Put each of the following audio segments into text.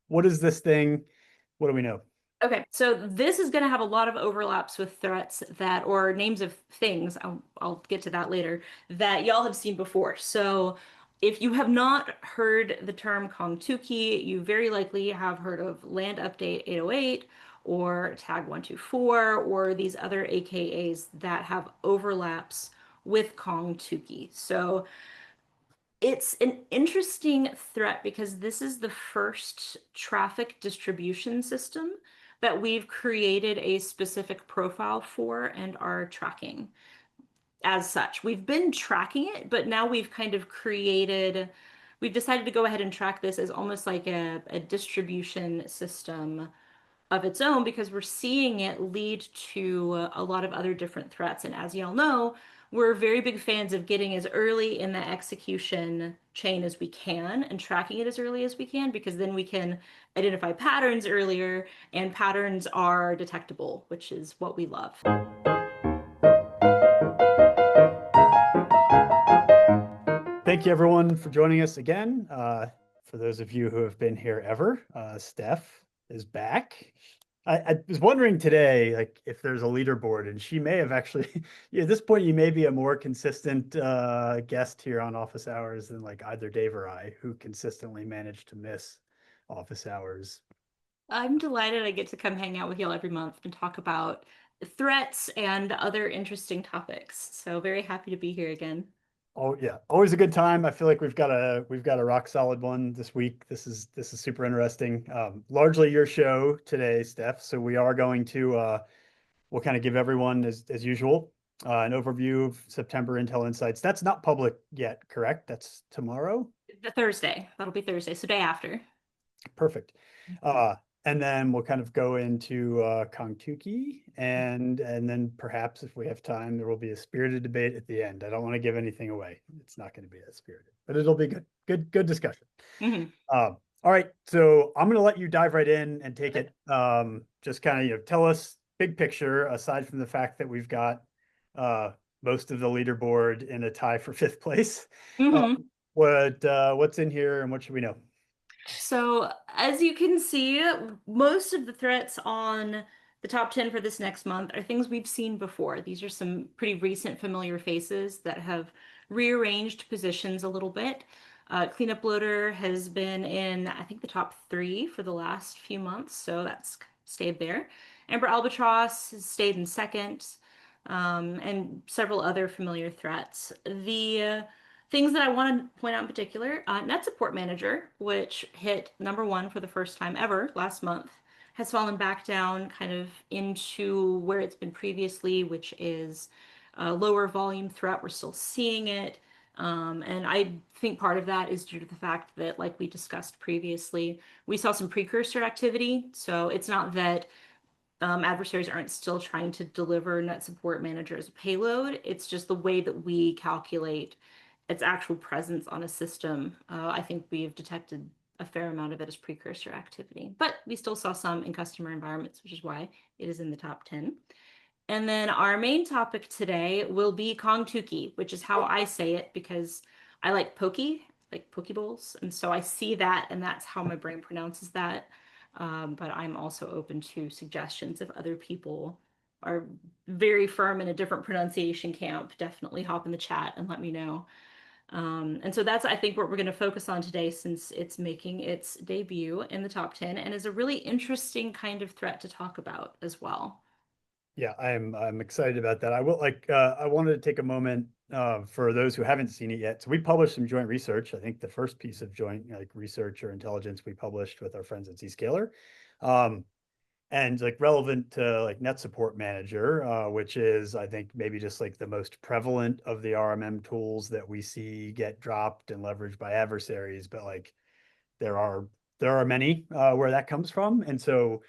what is this thing? What do we know? Okay, so this is going to have a lot of overlaps with threats that, or names of things, I'll get to that later, that y'all have seen before. So if you have not heard the term KongTuke, you very likely have heard of Land Update 808 or Tag 124 or these other AKAs that have overlaps with KongTuke. So it's an interesting threat because this is the first traffic distribution system that we've created a specific profile for and are tracking as such. We've been tracking it, but now we've decided to go ahead and track this as almost like a distribution system of its own because we're seeing it lead to a lot of other different threats. And as y'all know, we're very big fans of getting as early in the execution chain as we can and tracking it as early as we can because then we can identify patterns earlier and patterns are detectable, which is what we love. Thank you, everyone, for joining us again. For those of you who have been here ever, Steph is back. I was wondering today, like, if there's a leaderboard, and she may have actually, at this point, you may be a more consistent guest here on Office Hours than like either Dave or I, who consistently managed to miss Office Hours. I'm delighted I get to come hang out with y'all every month and talk about threats and other interesting topics. So very happy to be here again. Oh yeah, always a good time. I feel like we've got a rock solid one this week. This is super interesting. Largely your show today, Steph. So we are going to we'll kind of give everyone as usual an overview of September Intel Insights. That's not public yet, correct? That's tomorrow. The Thursday, that'll be Thursday, so day after. Perfect. And then we'll kind of go into KongTuke, and then perhaps if we have time, there will be a spirited debate at the end. I don't want to give anything away. It's not going to be as spirited, but it'll be good discussion. Mhm. All right, so I'm going to let you dive right in and take it. Just kind of tell us big picture. Aside from the fact that we've got most of the leaderboard in a tie for fifth place, Mhm. what's in here and what should we know? So, as you can see, most of the threats on the top 10 for this next month are things we've seen before. These are some pretty recent familiar faces that have rearranged positions a little bit. Cleanup Loader has been in, I think, the top 3 for the last few months, so that's stayed there. Amber Albatross has stayed in second, and several other familiar threats. The things that I want to point out in particular, Net Support Manager, which hit #1 for the first time ever last month, has fallen back down kind of into where it's been previously, which is a lower volume threat. We're still seeing it. And I think part of that is due to the fact that, like we discussed previously, we saw some precursor activity. So it's not that adversaries aren't still trying to deliver Net Support Manager as a payload. It's just the way that we calculate its actual presence on a system. I think we've detected a fair amount of it as precursor activity, but we still saw some in customer environments, which is why it is in the top 10. And then our main topic today will be KongTuke, which is how I say it because I like like poke bowls. And so I see that, and that's how my brain pronounces that. But I'm also open to suggestions if other people are very firm in a different pronunciation camp. Definitely hop in the chat and let me know. And so that's, I think, what we're going to focus on today since it's making its debut in the top 10 and is a really interesting kind of threat to talk about as well. Yeah, I'm excited about that. I will I wanted to take a moment for those who haven't seen it yet. So we published some joint research. I think the first piece of joint research or intelligence we published with our friends at Zscaler. And like relevant to like Net Support Manager, which is I think maybe just like the most prevalent of the RMM tools that we see get dropped and leveraged by adversaries, but like there are many where that comes from. And so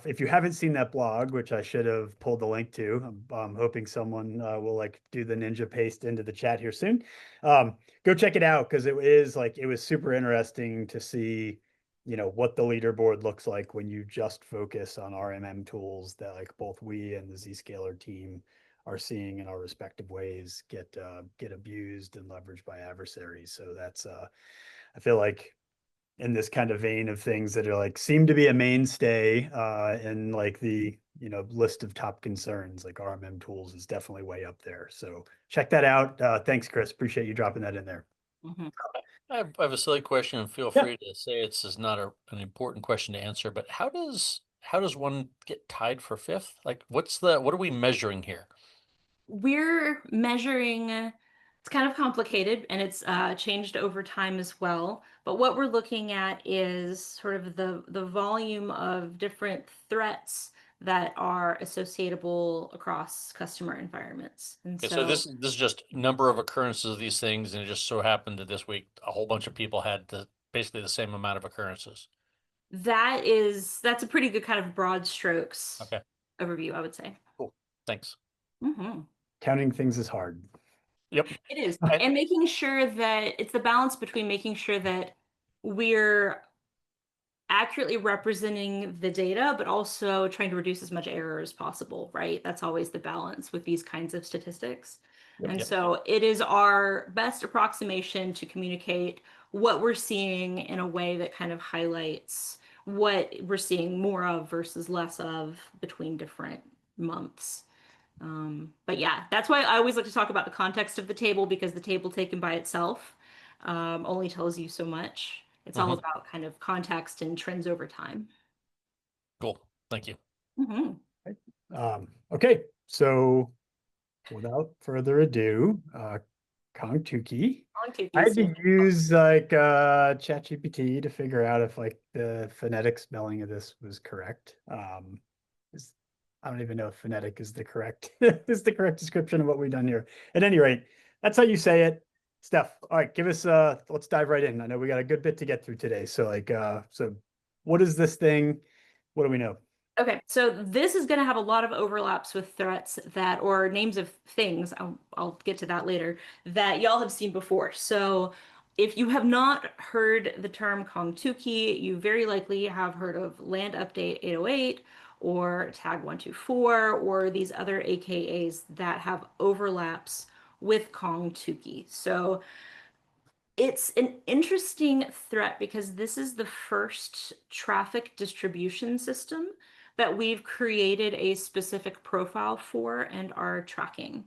if you haven't seen that blog, which I should have pulled the link to, I'm hoping someone will like do the ninja paste into the chat here soon. Go check it out because it was super interesting to see, what the leaderboard looks like when you just focus on RMM tools that like both we and the Zscaler team are seeing in our respective ways get abused and leveraged by adversaries. So that's I feel like in this kind of vein of things that are like seem to be a mainstay in like the list of top concerns. Like RMM tools is definitely way up there. So check that out. Thanks, Chris. Appreciate you dropping that in there. I have a silly question, and feel Yeah. free to say it's is not an important question to answer, but how does one get tied for fifth? Like, what are we measuring here? We're measuring, it's kind of complicated and it's changed over time as well. But what we're looking at is sort of the volume of different threats that are associatable across customer environments. And Okay, so so this is just number of occurrences of these things, and it just so happened that this week a whole bunch of people had basically the same amount of occurrences. that's a pretty good kind of broad strokes Okay, overview, I would say. cool. Thanks. Mhm. Counting things is hard. Yep. It is. And And making sure that it's the balance between making sure that we're accurately representing the data, but also trying to reduce as much error as possible, right? That's always the balance with these kinds of statistics. And Yep. so it is our best approximation to communicate what we're seeing in a way that kind of highlights what we're seeing more of versus less of between different months. But yeah, that's why I always like to talk about the context of the table, because the table taken by itself only tells you so much. It's all about kind of context and trends over time. Cool. Thank you. Mhm. Okay, so without further ado, KongTuke. I had to use like ChatGPT to figure out if like the phonetic spelling of this was correct. I don't even know if phonetic is the correct is the correct description of what we've done here. At any rate, that's how you say it. Stef, all right, give us let's dive right in. I know we got a good bit to get through today. So like so what is this thing? What do we know? Okay, so this is going to have a lot of overlaps with threats that, or names of things, I'll get to that later, that y'all have seen before. So if you have not heard the term KongTuke, you very likely have heard of Land Update 808 or Tag 124 or these other AKAs that have overlaps with KongTuke. So it's an interesting threat because this is the first traffic distribution system that we've created a specific profile for and are tracking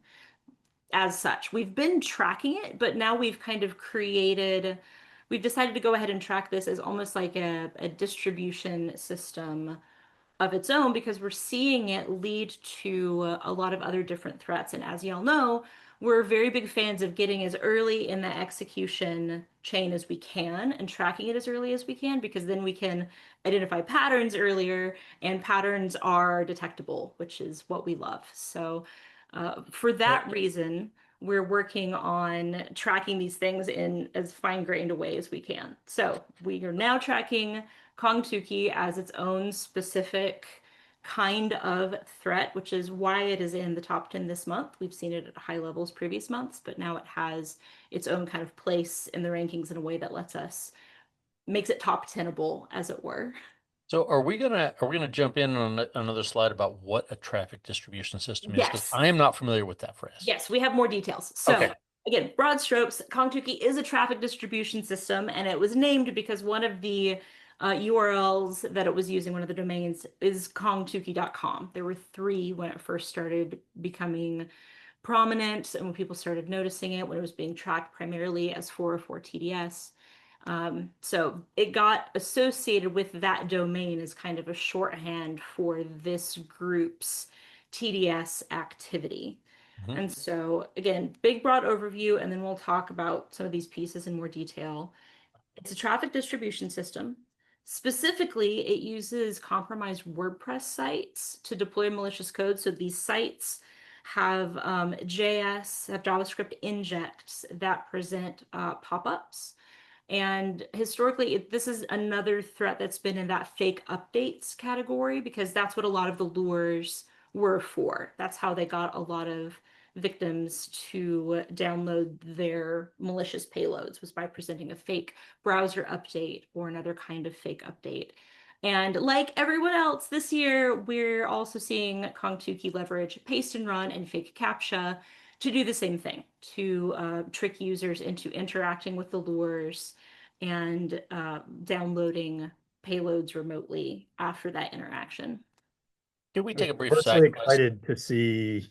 as such. We've been tracking it, but now we've kind of we've decided to go ahead and track this as almost like a distribution system of its own, because we're seeing it lead to a lot of other different threats. And as y'all know, we're very big fans of getting as early in the execution chain as we can and tracking it as early as we can, because then we can identify patterns earlier, and patterns are detectable, which is what we love. So for that reason, we're working on tracking these things in as fine-grained a way as we can. So we are now tracking KongTuke as its own specific kind of threat, which is why it is in the top 10 this month. We've seen it at high levels previous months, but now it has its own kind of place in the rankings in a way that makes it top 10able, as it were. So are we gonna jump in on another slide about what a traffic distribution system is? Because Yes. I am not familiar with that phrase. Yes, we have more details. So Okay. again, broad strokes, KongTuke is a traffic distribution system, and it was named because one of the URLs that it was using, one of the domains, is kongtuke.com. There were three when it first started becoming prominent and when people started noticing it, when it was being tracked primarily as 404 TDS. So it got associated with that domain as kind of a shorthand for this group's TDS activity. And so again, big broad overview, and then we'll talk about some of these pieces in more detail. It's a traffic distribution system. Specifically, it uses compromised WordPress sites to deploy malicious code. So these sites have JS, have JavaScript injects that present pop-ups. And historically, this is another threat that's been in that fake updates category, because that's what a lot of the lures were for. That's how they got a lot of victims to download their malicious payloads, was by presenting a fake browser update or another kind of fake update. And like everyone else this year, we're also seeing KongTuke leverage paste and run and fake CAPTCHA to do the same thing, to trick users into interacting with the lures and downloading payloads remotely after that interaction. Can we take a brief Personally side quest? excited to see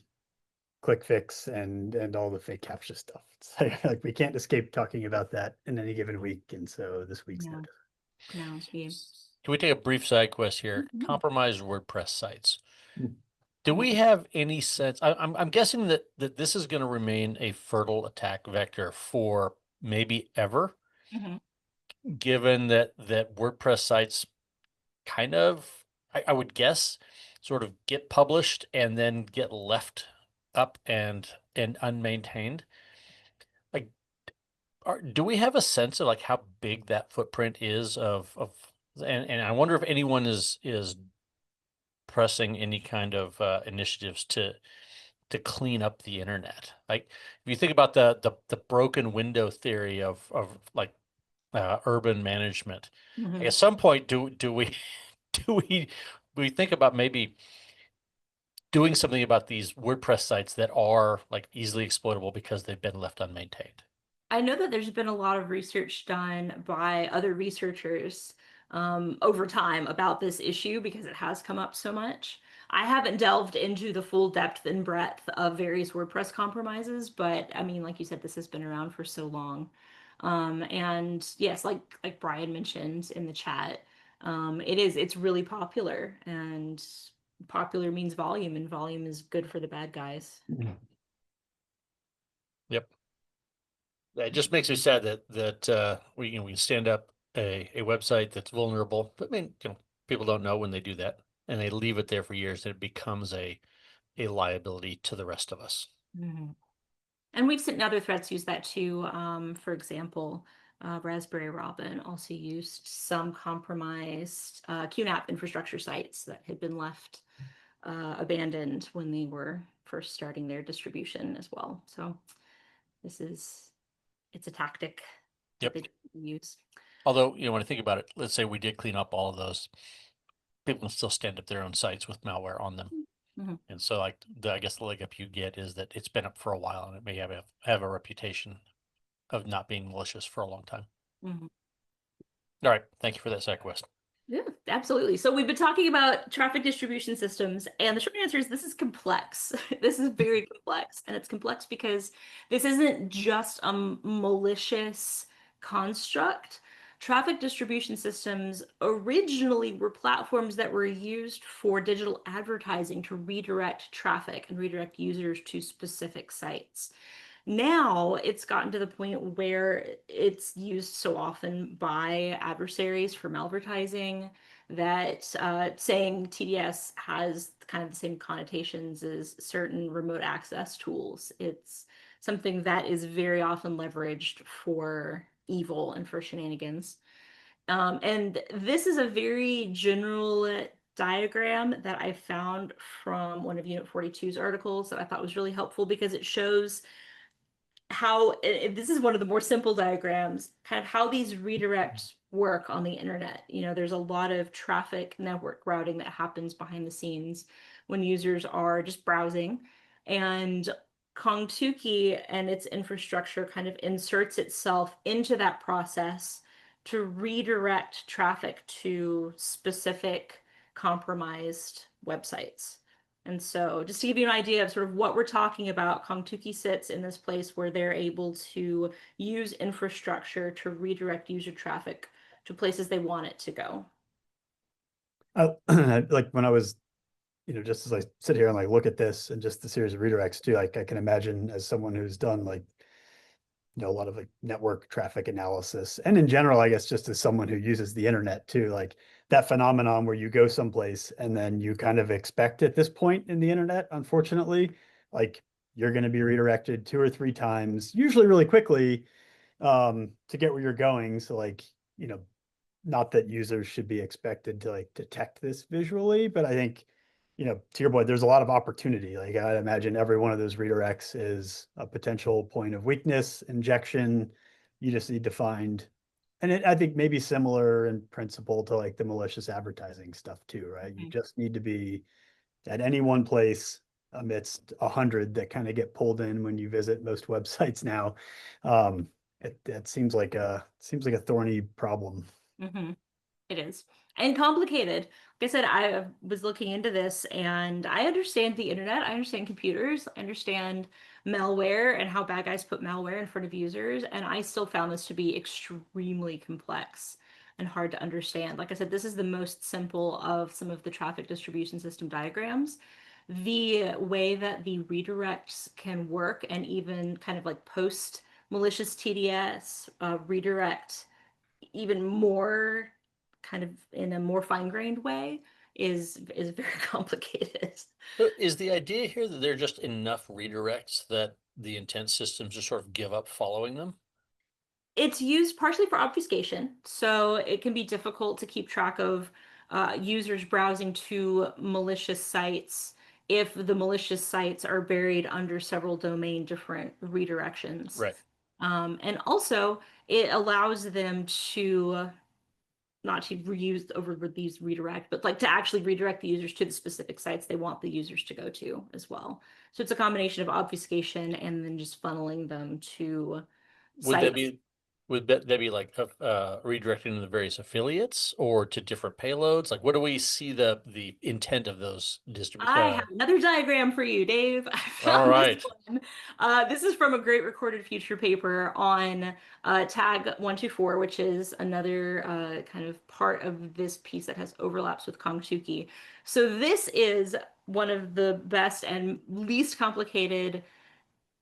quick fix and all the fake captcha stuff. It's like we can't escape talking about that in any given week, and so this week's no No, yeah. Can we take a brief side quest here? Mhm. Compromised WordPress sites. different. Do we have any sense? I'm guessing that this is going to remain a fertile attack vector for maybe ever, Mhm. given that WordPress sites kind of, I would guess, sort of get published and then get left up and unmaintained. Like, do we have a sense of like how big that footprint is and I wonder if anyone is pressing any kind of initiatives to clean up the internet. Like if you think about the broken window theory of like urban management, Mhm. at some point do we do we think about maybe doing something about these WordPress sites that are like easily exploitable because they've been left unmaintained? I know that there's been a lot of research done by other researchers over time about this issue because it has come up so much. I haven't delved into the full depth and breadth of various WordPress compromises, but I mean, like you said, this has been around for so long. And yes, like Brian mentioned in the chat, it's really popular, and popular means volume, and volume is good for the bad guys. Yep. It just makes me sad that we can stand up a website that's vulnerable, but I mean, people don't know when they do that, and they leave it there for years, and it becomes a liability to the rest of us. Mhm. And we've seen other threats use that too. For example, Raspberry Robin also used some compromised QNAP infrastructure sites that had been left abandoned when they were first starting their distribution as well. So it's a tactic that Yep. they use. Although, when I think about it, let's say we did clean up all of those, people can still stand up their own sites with malware on them. Mhm. And so like I guess the leg up you get is that it's been up for a while and it may have a reputation of not being malicious for a long time. Mhm. All right. Thank you for that side quest. Yeah, absolutely. So we've been talking about traffic distribution systems, and the short answer is this is complex. This is very complex, and it's complex because this isn't just a malicious construct. Traffic distribution systems originally were platforms that were used for digital advertising to redirect traffic and redirect users to specific sites. Now it's gotten to the point where it's used so often by adversaries for malvertising that saying TDS has kind of the same connotations as certain remote access tools. It's something that is very often leveraged for evil and for shenanigans. And this is a very general diagram that I found from one of Unit 42's articles that I thought was really helpful because it shows how this is one of the more simple diagrams, kind of how these redirects work on the internet. There's a lot of traffic network routing that happens behind the scenes when users are just browsing, and KongTuke and its infrastructure kind of inserts itself into that process to redirect traffic to specific compromised websites. And so just to give you an idea of sort of what we're talking about, KongTuke sits in this place where they're able to use infrastructure to redirect user traffic to places they want it to go. Like when I was, just as I sit here and like look at this and just the series of redirects too, like I can imagine as someone who's done like, a lot of like network traffic analysis, and in general, I guess just as someone who uses the internet too, like that phenomenon where you go someplace and then you kind of expect at this point in the internet, unfortunately, like you're going to be redirected 2 or 3 times, usually really quickly, to get where you're going. So like, not that users should be expected to like detect this visually, but I think, to your point, there's a lot of opportunity. Like I imagine every one of those redirects is a potential point of weakness, injection. You just need to find, and I think maybe similar in principle to like the malicious advertising stuff too, right? You just need to be at any one place amidst 100 that kind of get pulled in when you visit most websites now. It seems like a thorny problem. It is. And complicated. Like I said, I was looking into this and I understand the internet, I understand computers, I understand malware and how bad guys put malware in front of users, and I still found this to be extremely complex and hard to understand. Like I said, this is the most simple of some of the traffic distribution system diagrams. The way that the redirects can work and even kind of like post malicious TDS redirect even more kind of in a more fine-grained way is very complicated. So is the idea here that there are just enough redirects that the intent systems just sort of give up following them? It's used partially for obfuscation, so it can be difficult to keep track of users browsing to malicious sites if the malicious sites are buried under several domain different redirections. Right. And also, it allows them to not to reuse over these redirect, but like to actually redirect the users to the specific sites they want the users to go to as well. So it's a combination of obfuscation and then just funneling them to Would that sites. be, would that be like redirecting to the various affiliates or to different payloads? Like, what do we see the intent of those I distributions? have another diagram for you, Dave. I All found right. this one. This is from a great recorded future paper on tag 124, which is another kind of part of this piece that has overlaps with KongTuke. So this is one of the best and least complicated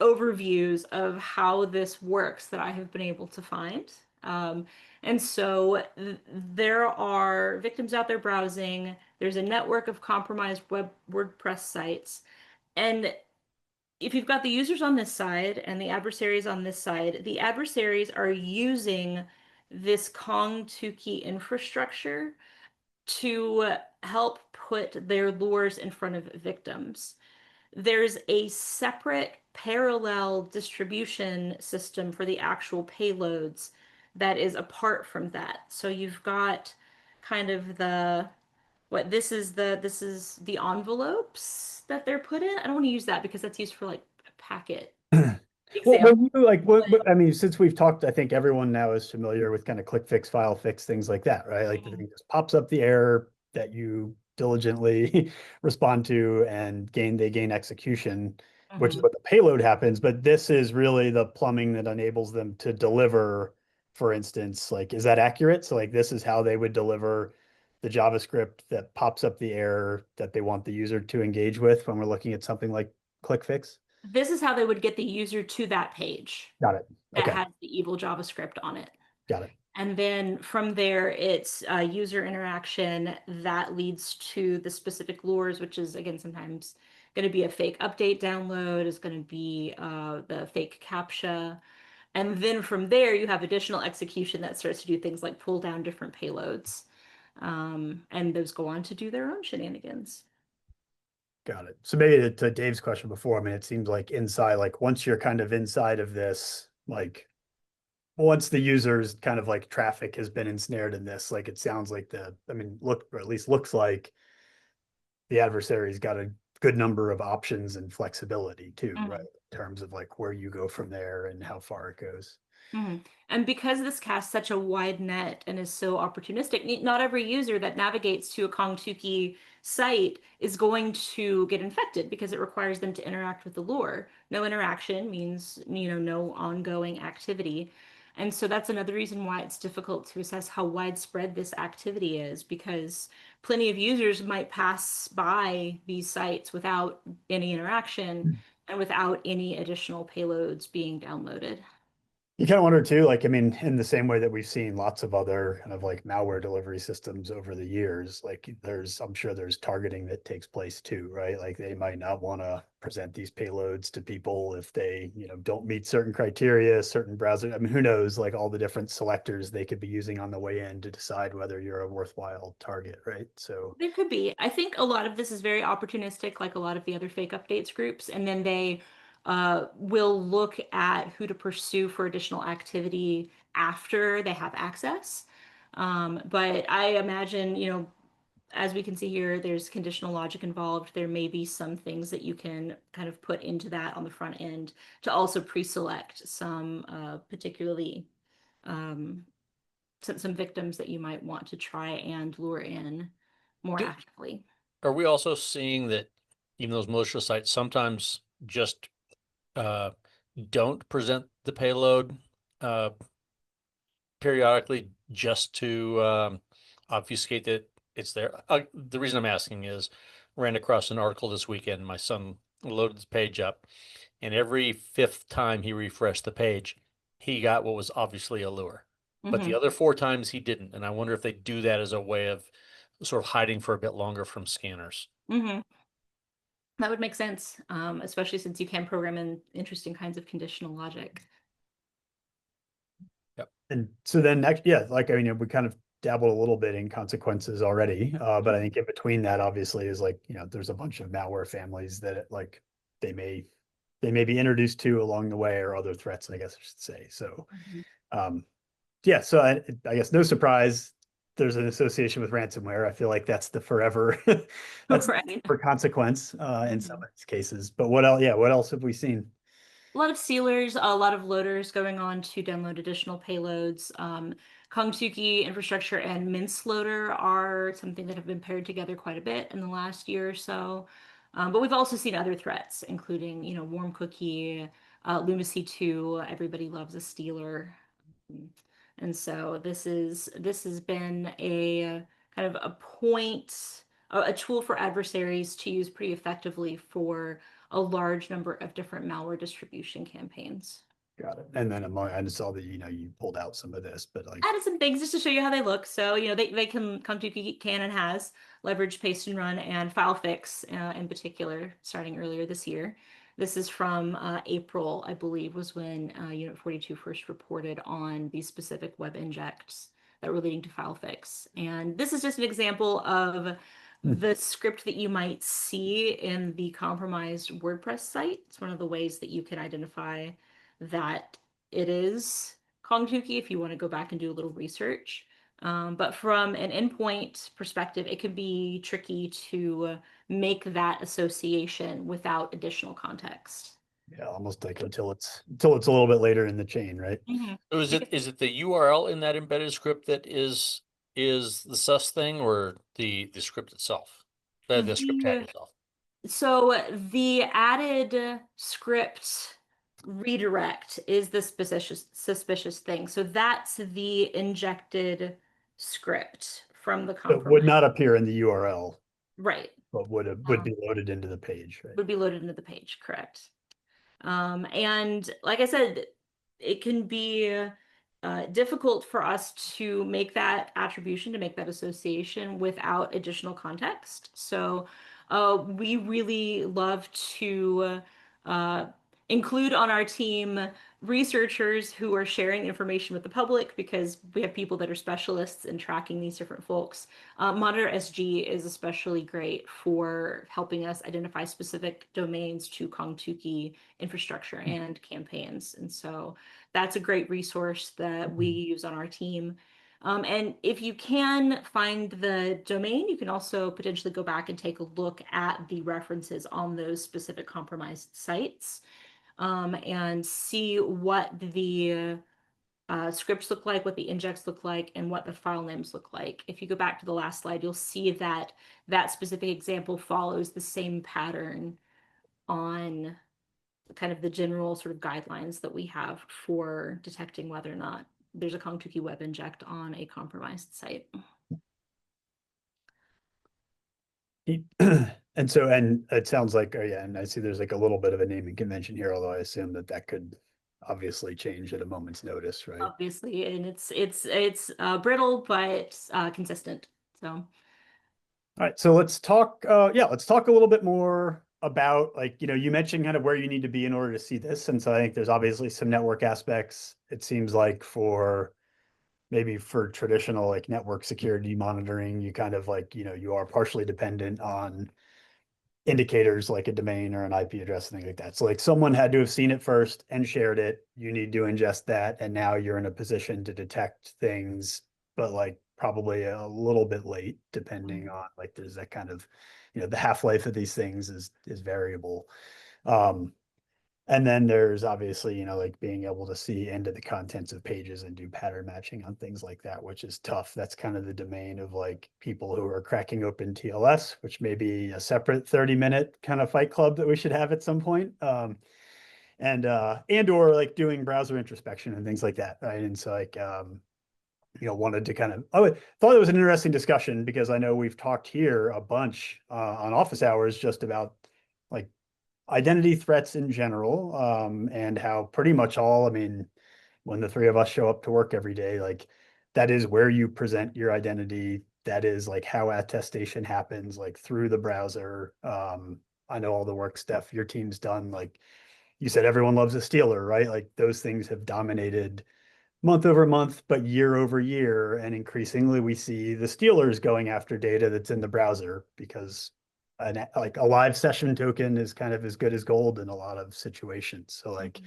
overviews of how this works that I have been able to find. And so there are victims out there browsing. There's a network of compromised WordPress sites. And if you've got the users on this side and the adversaries on this side, the adversaries are using this KongTuke infrastructure to help put their lures in front of victims. There's a separate parallel distribution system for the actual payloads that is apart from that. So you've got kind of the what this is the envelopes that they're put in. I don't want to use that because that's used for like packet Well, example. when you I mean, since we've talked, I think everyone now is familiar with kind of click fix, file fix, things like that, right? Like the thing just pops up the error that you diligently respond to and they gain execution, which is what the payload happens. But this is really the plumbing that enables them to deliver, for instance, like, is that accurate? So like this is how they would deliver the JavaScript that pops up the error that they want the user to engage with when we're looking at something like click fix. This is how they would get the user to that page Got it. that Okay. has the evil JavaScript on it. Got it. And then from there, it's user interaction that leads to the specific lures, which is, again, sometimes going to be a fake update download, is going to be the fake CAPTCHA. And then from there, you have additional execution that starts to do things like pull down different payloads. And those go on to do their own shenanigans. Got it. So maybe to Dave's question before, I mean, it seems like inside, like once you're kind of inside of this, like once the user's kind of like traffic has been ensnared in this, like it sounds like or at least looks like the adversary's got a good number of options and flexibility too, right? In terms of like where you go from there and how far it goes. And because this casts such a wide net and is so opportunistic, not every user that navigates to a KongTuke site is going to get infected because it requires them to interact with the lure. No interaction means, no ongoing activity. And so that's another reason why it's difficult to assess how widespread this activity is, because plenty of users might pass by these sites without any interaction and without any additional payloads being downloaded. You kind of wonder too, like, I mean, in the same way that we've seen lots of other kind of like malware delivery systems over the years, like I'm sure there's targeting that takes place too, right? Like they might not want to present these payloads to people if they, don't meet certain criteria, certain browser. I mean, who knows, like all the different selectors they could be using on the way in to decide whether you're a worthwhile target, right? So There could be. I think a lot of this is very opportunistic, like a lot of the other fake updates groups, and then they will look at who to pursue for additional activity after they have access. But I imagine, as we can see here, there's conditional logic involved. There may be some things that you can kind of put into that on the front end to also pre-select some particularly some victims that you might want to try and lure in more Do- actively. Are we also seeing that even those malicious sites sometimes just don't present the payload periodically just to obfuscate that it's there? The reason I'm asking is ran across an article this weekend. My son loaded the page up, and every fifth time he refreshed the page, he got what was obviously a lure. But the Mhm. other 4 times he didn't. And I wonder if they do that as a way of sort of hiding for a bit longer from scanners. Mhm. That would make sense, especially since you can program in interesting kinds of conditional logic. And so then next, yeah, like, I mean, we kind of dabbled a little bit in consequences already, but I think in between that obviously is like, there's a bunch of malware families that like they may be introduced to along the way, or other threats, I guess I should say. So, yeah, so I guess no surprise, there's an association with ransomware. I feel like that's the forever, that's Right. for consequence in some of these cases. But what else? Yeah, what else have we seen? A lot of sealers, a lot of loaders going on to download additional payloads. KongTuke infrastructure and Mince loader are something that have been paired together quite a bit in the last year or so. But we've also seen other threats, including, Warm Cookie, Lunacy 2. Everybody loves a stealer. And so this has been a kind of a tool for adversaries to use pretty effectively for a large number of different malware distribution campaigns. Got it. And then I just saw that, you pulled out some of this, but like, Added some things just to show you how they look. So, they can and has leverage paste and run and file fix in particular, starting earlier this year. This is from April, I believe, was when Unit 42 first reported on these specific web injects that were leading to file fix. And this is just an example of the script that you might see in the compromised WordPress site. It's one of the ways that you can identify that it is KongTuke if you want to go back and do a little research. But from an endpoint perspective, it can be tricky to make that association without additional context. yeah, almost like until it's a little bit later in the chain, right? So is it the URL in that embedded script that is the sus thing, or the script itself? The script tag itself. So the added script redirect is the suspicious thing. So that's the injected script from the So it would compromise. not appear in the URL, Right. but would be loaded into the page, right? Would be loaded into the page, correct. And like I said, it can be difficult for us to make that attribution, to make that association without additional context. So we really love to include on our team researchers who are sharing information with the public, because we have people that are specialists in tracking these different folks. Monitor SG is especially great for helping us identify specific domains to KongTuke infrastructure and campaigns. And so that's a great resource that we use on our team. And if you can find the domain, you can also potentially go back and take a look at the references on those specific compromised sites, and see what the scripts look like, what the injects look like, and what the file names look like. If you go back to the last slide, you'll see that that specific example follows the same pattern on kind of the general sort of guidelines that we have for detecting whether or not there's a KongTuke web inject on a compromised site. And so, and it sounds like, oh yeah, and I see there's like a little bit of a naming convention here, although I assume that could obviously change at a moment's notice, right? Obviously, and it's brittle but consistent. So All right, so let's talk, let's talk a little bit more about, like, you mentioned kind of where you need to be in order to see this. And so I think there's obviously some network aspects. It seems like maybe for traditional like network security monitoring, you kind of like, you are partially dependent on indicators like a domain or an IP address, thing like that. So like someone had to have seen it first and shared it. You need to ingest that. And now you're in a position to detect things, but like probably a little bit late, depending on like there's that kind of, the half-life of these things is variable. And then there's obviously, like being able to see into the contents of pages and do pattern matching on things like that, which is tough. That's kind of the domain of like people who are cracking open TLS, which may be a separate 30-minute kind of fight club that we should have at some point. And or like doing browser introspection and things like that, right? And so like, wanted to kind of, thought it was an interesting discussion because I know we've talked here a bunch on office hours just about like identity threats in general, and how pretty much all, when the three of us show up to work every day, like that is where you present your identity. That is like how attestation happens, like through the browser. I know all the work, Steph, your team's done. Like you said, everyone loves a stealer, right? Like those things have dominated month over month, but year over year. And increasingly we see the stealers going after data that's in the browser because like a live session token is kind of as good as gold in a lot of situations. So like,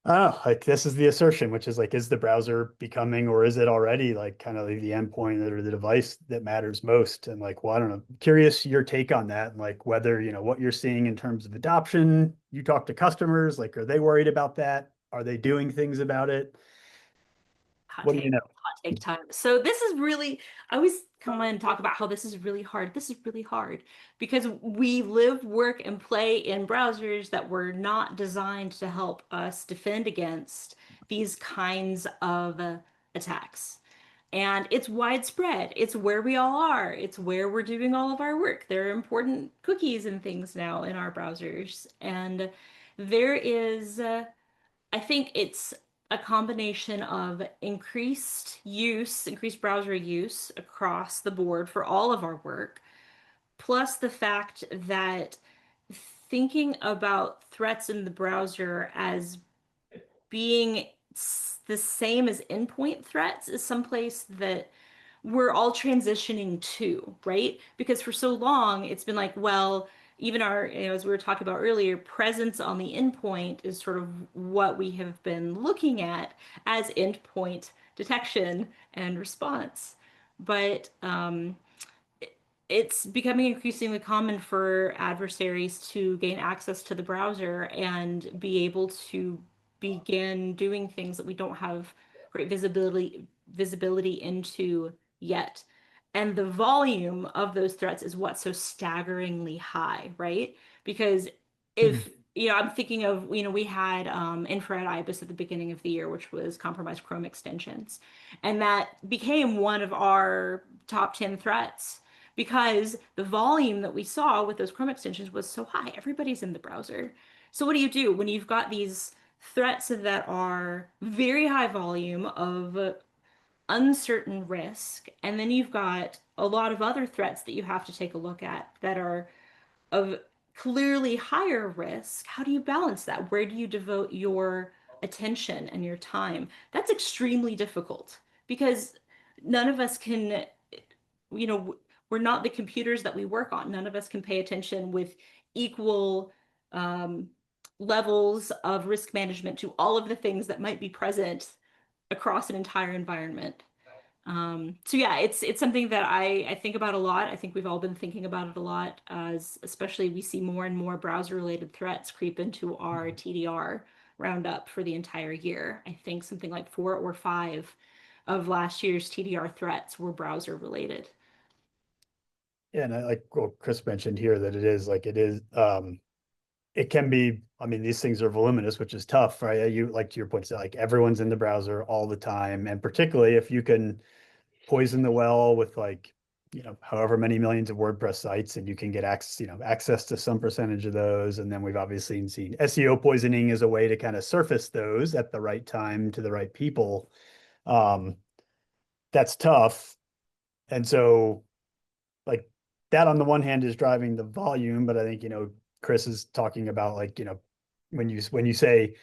I don't know, like this is the assertion, which is like, is the browser becoming, or is it already like kind of like the endpoint or the device that matters most? And like, well, I don't know, curious your take on that and like whether, what you're seeing in terms of adoption. You talk to customers, like, are they worried about that? Are they doing things about it? What do you know? Hot take time. So this is really, I always come and talk about how this is really hard. This is really hard because we live, work, and play in browsers that were not designed to help us defend against these kinds of attacks. And it's widespread. It's where we all are. It's where we're doing all of our work. There are important cookies and things now in our browsers. And there is I think it's a combination of increased browser use across the board for all of our work, plus the fact that thinking about threats in the browser as being the same as endpoint threats is someplace that we're all transitioning to, right? Because for so long, it's been like, well, even our, as we were talking about earlier, presence on the endpoint is sort of what we have been looking at as endpoint detection and response. But it's becoming increasingly common for adversaries to gain access to the browser and be able to begin doing things that we don't have great visibility into yet. And the volume of those threats is what's so staggeringly high, right? Because if I'm thinking of, we had infrared IBIS at the beginning of the year, which was compromised Chrome extensions. And that became one of our top 10 threats because the volume that we saw with those Chrome extensions was so high. Everybody's in the browser. So what do you do when you've got these threats that are very high volume of uncertain risk, and then you've got a lot of other threats that you have to take a look at that are of clearly higher risk? How do you balance that? Where do you devote your attention and your time? That's extremely difficult because none of us can, you know, we're not the computers that we work on. None of us can pay attention with equal levels of risk management to all of the things that might be present across an entire environment. So yeah, it's something that I think about a lot. I think we've all been thinking about it a lot, as especially we see more and more browser-related threats creep into our TDR roundup for the entire year. I think something like 4 or 5 of last year's TDR threats were browser-related. Yeah, and I like what Chris mentioned here that it can be, these things are voluminous, which is tough, right? You, like to your point, like everyone's in the browser all the time. And particularly if you can poison the well with like, however many millions of WordPress sites and you can get access to some percentage of those. And then we've obviously seen SEO poisoning as a way to kind of surface those at the right time to the right people. That's tough. And so like that on the one hand is driving the volume, but I think, Chris is talking about like, when you say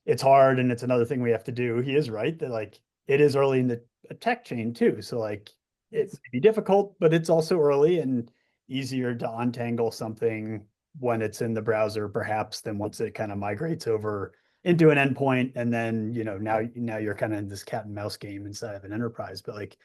it's hard and it's another thing we have to do, he is right that like it is early in the tech chain too. So like it's be difficult, but it's also early and easier to untangle something when it's in the browser perhaps than once it kind of migrates over into an endpoint, and then, you know, now you're kind of in this cat and mouse game inside of an enterprise. But like,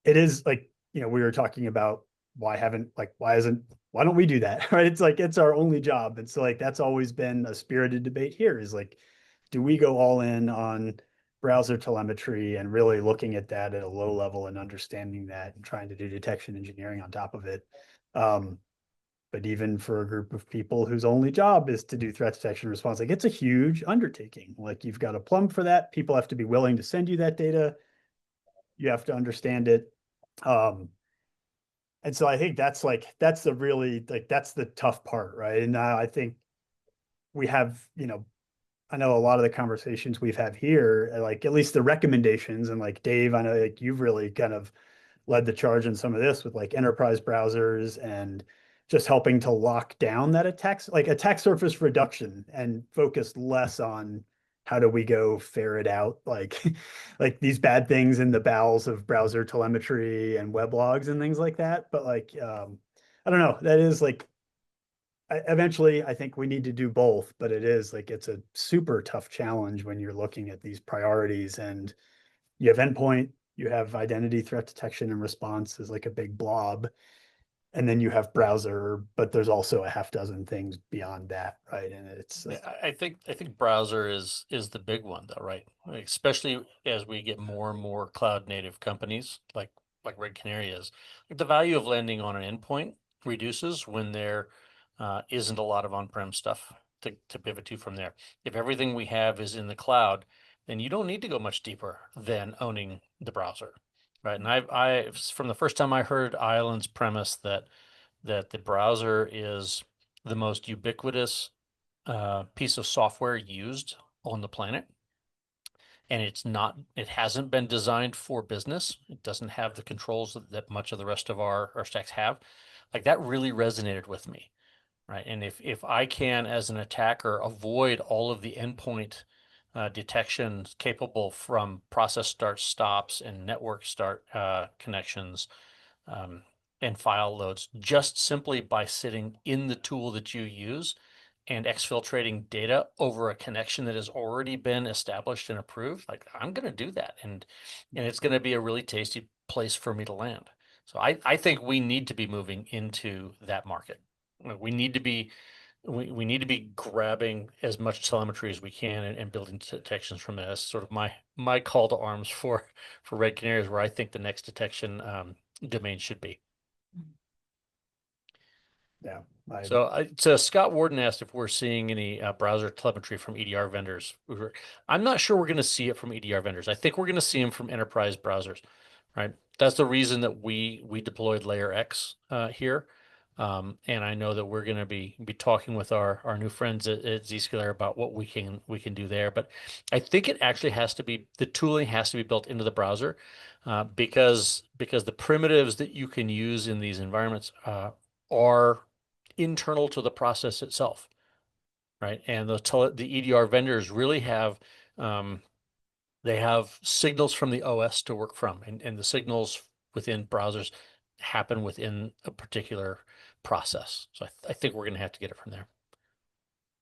it is like, you know, we were talking about why don't we do that? Right? It's like, it's our only job. And so like, that's always been a spirited debate here, is like, do we go all in on browser telemetry and really looking at that at a low level and understanding that and trying to do detection engineering on top of it? But even for a group of people whose only job is to do threat detection and response, like, it's a huge undertaking. Like, you've got to plumb for that. People have to be willing to send you that data. You have to understand it. And so I think that's the really, like, that's the tough part, right? And I think we have, you know, I know a lot of the conversations we've had here, like at least the recommendations, and like Dave, I know like you've really kind of led the charge in some of this with like enterprise browsers and just helping to lock down that attack surface reduction, and focus less on how do we go ferret out like like these bad things in the bowels of browser telemetry and weblogs and things like that. But like, I don't know, that is like, eventually I think we need to do both, but it is like, it's a super tough challenge when you're looking at these priorities, and you have endpoint, you have identity threat detection and response is like a big blob. And then you have browser, but there's also a half dozen things beyond that, right? And it's like, I think browser is the big one though, right? Like, especially as we get more and more cloud native companies like Red Canary is. Like, the value of landing on an endpoint reduces when there isn't a lot of on-prem stuff to pivot to from there. If everything we have is in the cloud, then you don't need to go much deeper than owning the browser, right? And I from the first time I heard Island's premise that the browser is the most ubiquitous piece of software used on the planet, and it hasn't been designed for business. It doesn't have the controls that much of the rest of our stacks have. Like, that really resonated with me, right? And if I can, as an attacker, avoid all of the endpoint detection capable from process start stops and network start connections, and file loads, just simply by sitting in the tool that you use and exfiltrating data over a connection that has already been established and approved, like, I'm going to do that. And it's going to be a really tasty place for me to land. So I think we need to be moving into that market. We need to be we need to be grabbing as much telemetry as we can and building detections from it. That's sort of my call to arms for Red Canaries, where I think the next detection domain should be. yeah. So Scott Warden asked if we're seeing any browser telemetry from EDR vendors. I'm not sure we're going to see it from EDR vendors. I think we're going to see them from enterprise browsers, right? That's the reason that we deployed Layer X here. And I know that we're going to be talking with our new friends at Zscaler about what we can do there. But I think it actually the tooling has to be built into the browser, because the primitives that you can use in these environments are internal to the process itself, right? And the EDR vendors really have they have signals from the OS to work from, and the signals within browsers happen within a particular process. So I think we're going to have to get it from there.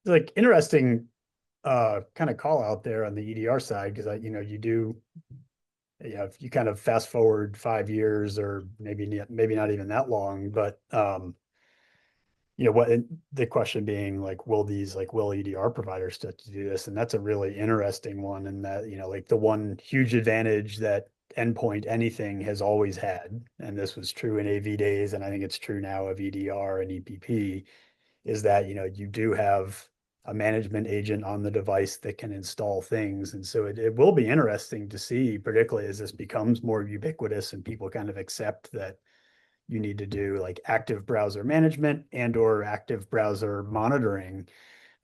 Like, interesting kind of call out there on the EDR side, because you know, if you kind of fast forward 5 years, or maybe not even that long, but you know, what the question being like, will EDR providers start to do this? And that's a really interesting one, in that, you know, like, the one huge advantage that endpoint anything has always had, and this was true in AV days, and I think it's true now of EDR and EPP, is that, you know, you do have a management agent on the device that can install things. And so it will be interesting to see, particularly as this becomes more ubiquitous and people kind of accept that you need to do like active browser management or active browser monitoring.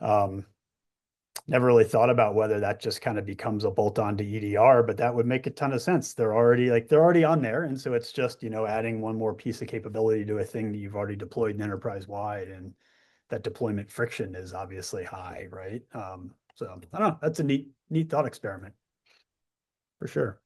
Never really thought about whether that just kind of becomes a bolt on to EDR, but that would make a ton of sense. They're already on there. And so it's just, you know, adding one more piece of capability to a thing that you've already deployed enterprise wide. And that deployment friction is obviously high, right? So I don't know, that's a neat thought experiment for sure.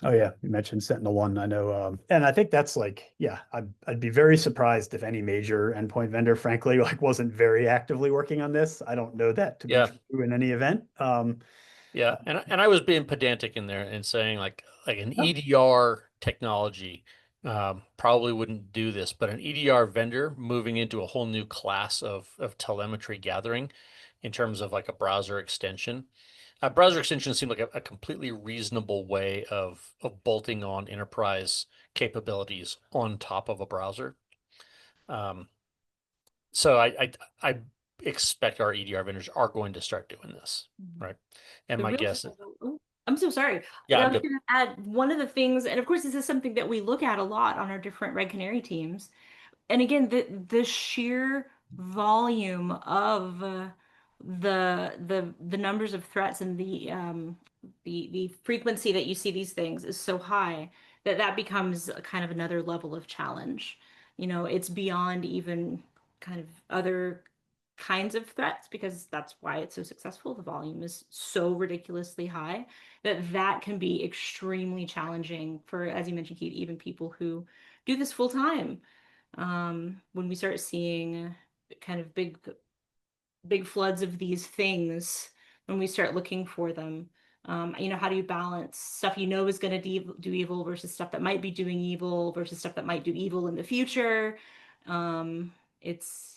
Oh yeah, you mentioned Sentinel-1. I know, and I think that's like, yeah, I'd be very surprised if any major endpoint vendor, frankly, like wasn't very actively working on this. I don't know that to be Yeah. true in any event. Yeah, and I was being pedantic in there and saying like an Yeah. EDR technology probably wouldn't do this, but an EDR vendor moving into a whole new class of telemetry gathering in terms of like a browser extension. A browser extension seemed like a completely reasonable way of bolting on enterprise capabilities on top of a browser. Um, so I expect our EDR vendors are going to start doing this, right? And The my real, guess is, oh, I'm so sorry. yeah, I I'm was good. going to add one of the things, and of course, this is something that we look at a lot on our different Red Canary teams. And again, the sheer volume of the numbers of threats and the frequency that you see these things is so high that that becomes a kind of another level of challenge. You know, it's beyond even kind of other kinds of threats because that's why it's so successful. The volume is so ridiculously high that that can be extremely challenging for, as you mentioned, Keith, even people who do this full time. When we start seeing kind of big floods of these things, when we start looking for them, you know, how do you balance stuff you know is going to do evil versus stuff that might be doing evil versus stuff that might do evil in the future? Um, it's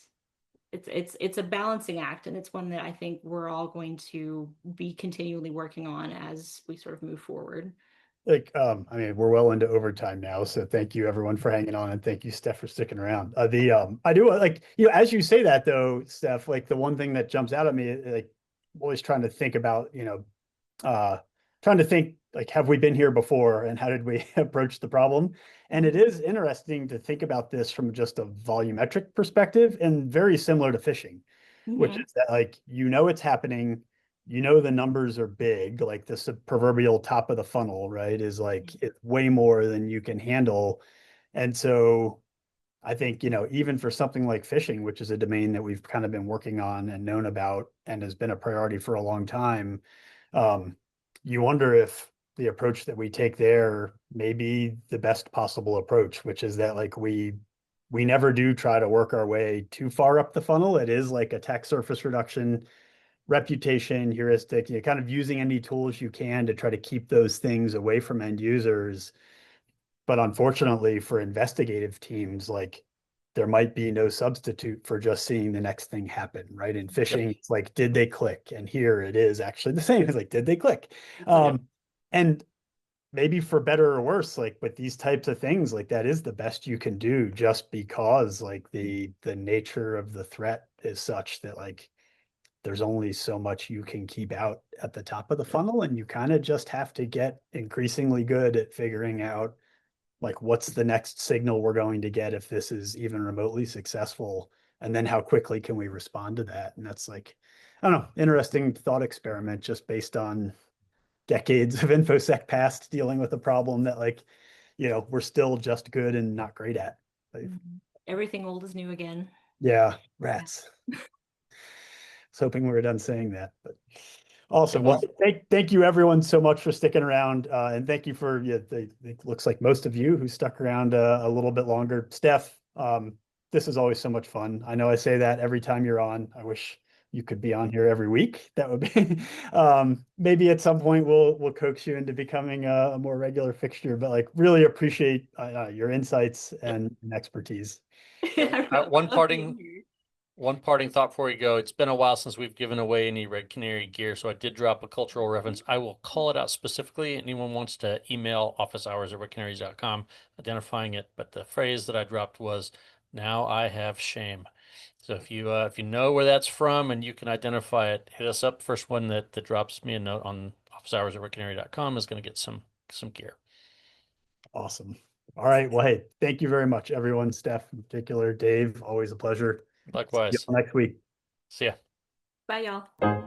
it's a balancing act, and it's one that I think we're all going to be continually working on as we sort of move forward. Like, I mean, we're well into overtime now, so thank you everyone for hanging on, and thank you, Steph, for sticking around. I do like, you know, as you say that though, Steph, like the one thing that jumps out at me, like always trying to think about, you know, trying to think like, have we been here before and how did we approach the problem? And it is interesting to think about this from just a volumetric perspective and very similar to phishing, which Mhm. is that like, you know, it's happening, you know, the numbers are big, like this proverbial top of the funnel, right? Is like, it's way more than you can handle. And so I think, you know, even for something like phishing, which is a domain that we've kind of been working on and known about and has been a priority for a long time, um, you wonder if the approach that we take there may be the best possible approach, which is that like we never do try to work our way too far up the funnel. It is like attack surface reduction, reputation, heuristic, you know, kind of using any tools you can to try to keep those things away from end users. But unfortunately for investigative teams, like there might be no substitute for just seeing the next thing happen, right? In Yep. phishing, it's like, did they click? And here it is actually the same. It's like, did they click? Yep. And maybe for better or worse, like with these types of things, like that is the best you can do just because like the nature of the threat is such that like there's only so much you can keep out at the top of the funnel, and you kind of just have to get increasingly good at figuring out like what's the next signal we're going to get if this is even remotely successful, and then how quickly can we respond to that. And that's like, I don't know, interesting thought experiment just based on decades of infosec past dealing with a problem that like, you know, we're still just good and not great at. Like, Everything old is new again. yeah, rats. Was hoping we were done saying that, but awesome. It Well, was. thank you everyone so much for sticking around, and thank you for, yeah, it looks like most of you who stuck around a little bit longer. Steph, this is always so much fun. I know I say that every time you're on. I wish you could be on here every week. That would be, maybe at some point we'll coax you into becoming a more regular fixture. But like, really appreciate your insights Yep. and expertise. I Uh, really one love being parting here. one parting thought before we go. It's been a while since we've given away any Red Canary gear, so I did drop a cultural reference. I will call it out specifically. Anyone wants to email officehours@redcanaries.com identifying it, but the phrase that I dropped was, "Now I have shame." So if you know where that's from and you can identify it, hit us up. First one that drops me a note on officehours@redcanary.com is going to get some gear. Awesome. All right. Well, hey, thank you very much, everyone. Steph in particular, Dave, always a pleasure. See you Likewise. all next week. See ya. Bye, y'all.